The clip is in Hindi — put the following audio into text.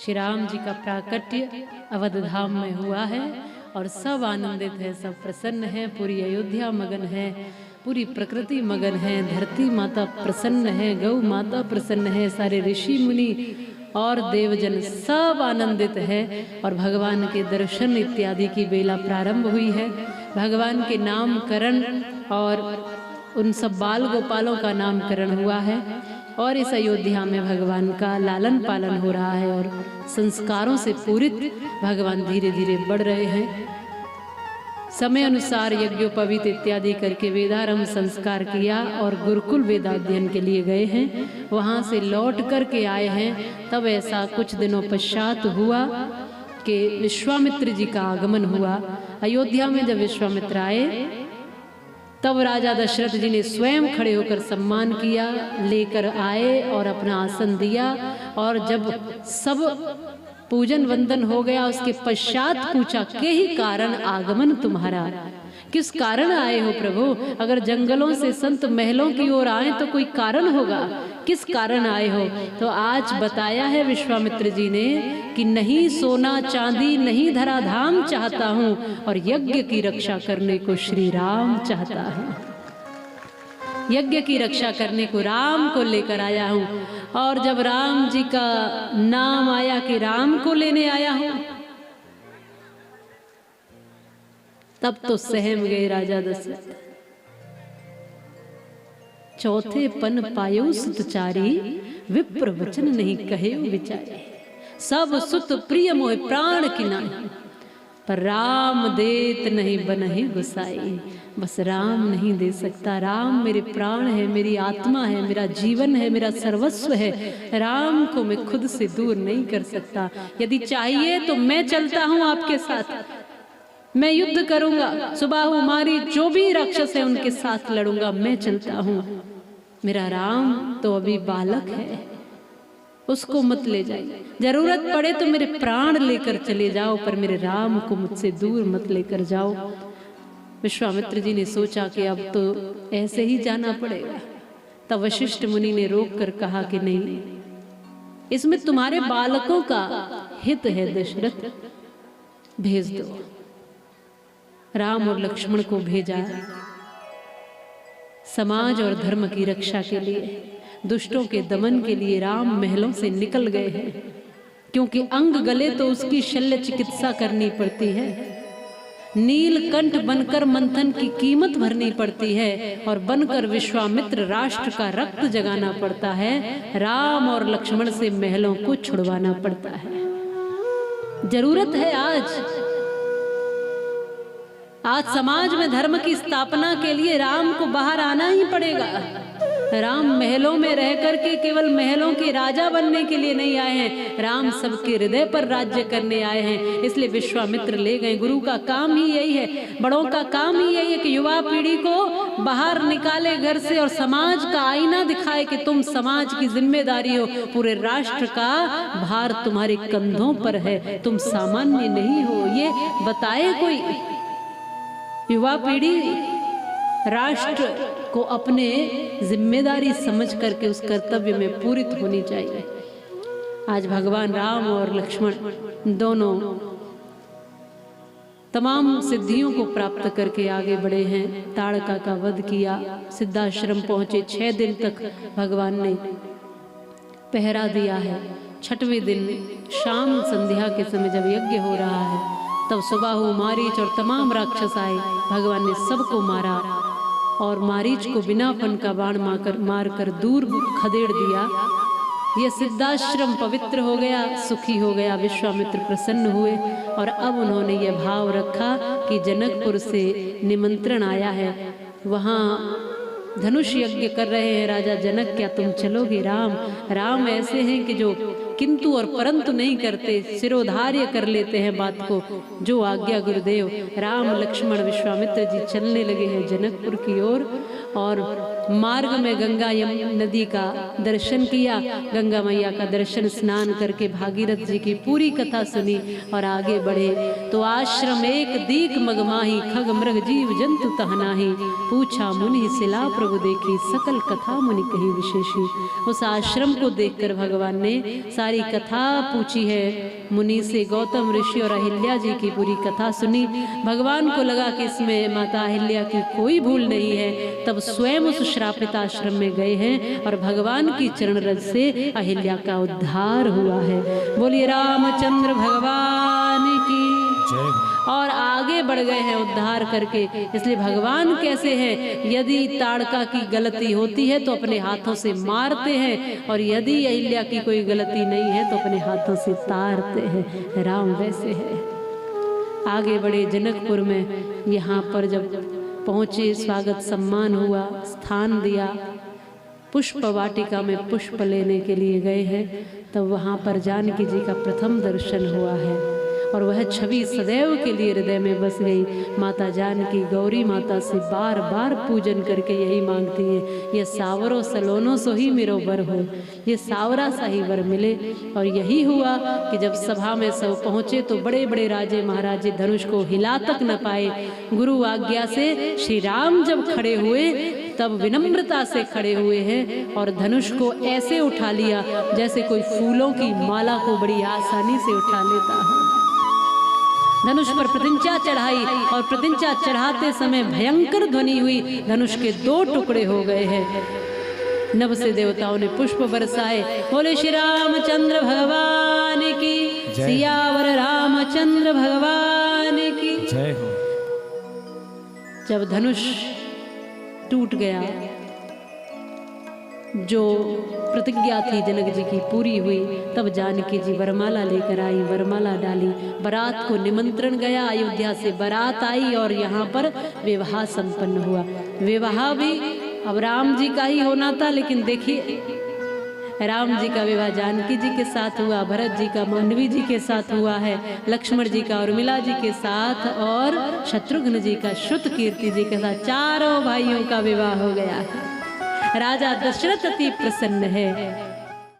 श्री राम जी का प्राकट्य अवध धाम में हुआ है और सब आनंदित है, सब प्रसन्न है, पूरी अयोध्या मगन है, पूरी प्रकृति मगन है, धरती माता प्रसन्न है, गौ माता प्रसन्न है, सारे ऋषि मुनि और देवजन सब आनंदित है। और भगवान के दर्शन इत्यादि की बेला प्रारंभ हुई है। भगवान के नामकरण और उन सब बाल गोपालों का नामकरण हुआ है और इस अयोध्या में भगवान का लालन पालन हो रहा है और संस्कारों से पूरित भगवान धीरे धीरे बढ़ रहे हैं। समय अनुसार यज्ञोपवीत इत्यादि करके वेदारंभ संस्कार किया और गुरुकुल वेदाध्ययन के लिए गए हैं। वहाँ से लौट कर के आए हैं। तब ऐसा कुछ दिनों पश्चात हुआ कि विश्वामित्र जी का आगमन हुआ। अयोध्या में जब विश्वामित्र आए तब राजा दशरथ जी ने स्वयं खड़े होकर सम्मान किया, लेकर आए और अपना आसन दिया। और जब सब पूजन वंदन हो गया उसके पश्चात पूछा के ही कारण आगमन तुम्हारा, किस कारण आए हो प्रभु? अगर जंगलों से संत महलों की ओर आए तो कोई कारण होगा, किस कारण आए हो? तो आज बताया है विश्वामित्र जी ने कि नहीं सोना चांदी नहीं धरा धाम चाहता हूँ और यज्ञ की रक्षा करने को श्री राम चाहता है। यज्ञ की रक्षा करने को राम को लेकर आया हूँ। और जब राम जी का नाम आया कि राम को लेने आया हूँ, तब तो सहम गए राजा दशरथ। चौथे पन पायो सुतचारी, विप्र वचन नहीं कहे विचारे। सब सुत प्रिय मोह प्राण की नाही, पर राम देत नहीं बनहि गुसाई। बस राम नहीं दे सकता। राम मेरे प्राण है, मेरी आत्मा है, मेरा जीवन है, मेरा सर्वस्व है। राम को मैं खुद से दूर नहीं कर सकता। यदि चाहिए तो मैं चलता हूँ आपके साथ, मैं युद्ध करूंगा, सुबाहु मारी जो भी राक्षस है उनके साथ लड़ूंगा, मैं चलता हूँ। मेरा राम तो अभी बालक है, उसको मत ले जाइए। जरूरत पड़े तो मेरे प्राण लेकर चले जाओ, पर मेरे राम को मुझसे दूर मत लेकर जाओ। विश्वामित्र जी ने सोचा कि अब तो ऐसे ही जाना पड़ेगा। तब वशिष्ठ मुनि ने रोक कर कहा कि नहीं, इसमें तुम्हारे बालकों का हित है दशरथ, भेज दो। राम और लक्ष्मण को भेजा समाज और धर्म की रक्षा के लिए, दुष्टों के दमन के लिए। राम महलों से निकल गए हैं, क्योंकि अंग गले तो उसकी शल्य चिकित्सा करनी पड़ती है। नीलकंठ बनकर मंथन की कीमत भरनी पड़ती है और बनकर विश्वामित्र राष्ट्र का रक्त जगाना पड़ता है। राम और लक्ष्मण से महलों को छुड़वाना पड़ता है। जरूरत है आज समाज में धर्म की स्थापना के लिए राम को बाहर आना ही पड़ेगा। राम महलों में रह करके केवल महलों के राजा बनने के लिए नहीं आए हैं, राम सबके हृदय पर राज्य करने आए हैं। इसलिए विश्वामित्र ले गए। गुरु का काम ही यही है, बड़ों का काम ही यही है कि युवा पीढ़ी को बाहर निकाले घर से और समाज का आईना दिखाए कि तुम समाज की जिम्मेदारी हो, पूरे राष्ट्र का भार तुम्हारे कंधों पर है, तुम सामान्य नहीं हो। ये बताए कोई। युवा पीढ़ी राष्ट्र को अपने जिम्मेदारी समझ करके उस कर्तव्य में पूरित होनी चाहिए। आज भगवान राम और लक्ष्मण दोनों तमाम सिद्धियों को प्राप्त करके आगे बढ़े हैं। ताड़का का वध किया, सिद्धाश्रम पहुंचे। 6 दिन तक भगवान ने पहरा दिया है। 6वें दिन शाम संध्या के समय जब यज्ञ हो रहा है, तब सुबाहु मारीच और तमाम राक्षस आए। भगवान ने सबको मारा और मारीच को बिना फन का बाण मारकर दूर खदेड़ दिया। यह सिद्धाश्रम पवित्र हो गया, सुखी हो गया। विश्वामित्र प्रसन्न हुए और अब उन्होंने यह भाव रखा कि जनकपुर से निमंत्रण आया है, वहाँ धनुष यज्ञ कर रहे हैं राजा जनक, क्या तुम चलोगे? राम ऐसे हैं कि जो किंतु और परंतु नहीं करते, सिरोधार्य कर लेते हैं बात को, जो आज्ञा गुरुदेव। राम लक्ष्मण विश्वामित्र जी चलने लगे हैं जनकपुर की ओर और मार्ग में गंगा नदी का दर्शन किया, गंगा मैया का दर्शन स्नान करके भागीरथ जी की पूरी कथा सुनी और आगे बढ़े तो आश्रम एक दीक मगमाही, खग मृग जीव जंतु तहनाही, पूछा मुनि सिला प्रभु देखी, सकल कथा मुनि कही विशेषी। उस आश्रम को देखकर भगवान ने सारी कथा पूछी है मुनि से, गौतम ऋषि और अहिल्या जी की पूरी कथा सुनी। भगवान को लगा कि इसमें माता अहिल्या की कोई भूल नहीं है, तब स्वयं उस श्रापित आश्रम में गए हैं और भगवान की चरण रज से अहिल्या का उद्धार हुआ है। बोलिए रामचंद्र भगवान की जय। और आगे बढ़ गए हैं उद्धार करके। इसलिए भगवान कैसे हैं, यदि ताड़का की गलती होती है तो अपने हाथों से मारते हैं, और यदि अहिल्या की कोई गलती नहीं है तो अपने हाथों से तारते हैं। राम वैसे है। आगे बढ़े जनकपुर में, यहाँ पर जब पहुँचे स्वागत सम्मान हुआ, स्थान दिया, पुष्प वाटिका में पुष्प लेने के लिए गए हैं, तब वहाँ पर जानकी जी का प्रथम दर्शन हुआ है और वह छवि सदैव के लिए हृदय में बस गई। माता जानकी गौरी माता से बार बार पूजन करके यही मांगती है, ये सावरो सलोनो सो ही मेरो वर हो, ये सावरा सा ही वर मिले। और यही हुआ कि जब सभा में सब पहुँचे तो बड़े बड़े राजे महाराजे धनुष को हिला तक न पाए। गुरु आज्ञा से श्री राम जब खड़े हुए तब विनम्रता से खड़े हुए हैं और धनुष को ऐसे उठा लिया जैसे कोई फूलों की माला को बड़ी आसानी से उठा लेता है। धनुष पर प्रतिज्ञा चढ़ाई और प्रतिज्ञा चढ़ाते समय भयंकर ध्वनि हुई, धनुष के 2 टुकड़े हो गए हैं। नभ से देवताओं ने पुष्प बरसाए। बोले श्री रामचंद्र भगवान की, सियावर रामचंद्र भगवान की जय हो। जब धनुष टूट गया, जो प्रतिज्ञा थी जनक जी की पूरी हुई, तब जानकी जी वरमाला लेकर आई, वरमाला डाली, बारात को निमंत्रण गया, अयोध्या से बारात आई और यहाँ पर विवाह संपन्न हुआ। विवाह भी अब राम जी का ही होना था, लेकिन देखिए राम जी का विवाह जानकी जी के साथ हुआ, भरत जी का मांडवी जी के साथ हुआ है, लक्ष्मण जी का उर्मिला जी के साथ और शत्रुघ्न जी का श्रुतकीर्ति जी के साथ, चारों भाइयों का विवाह हो गया है। राजा दशरथ अति प्रसन्न है।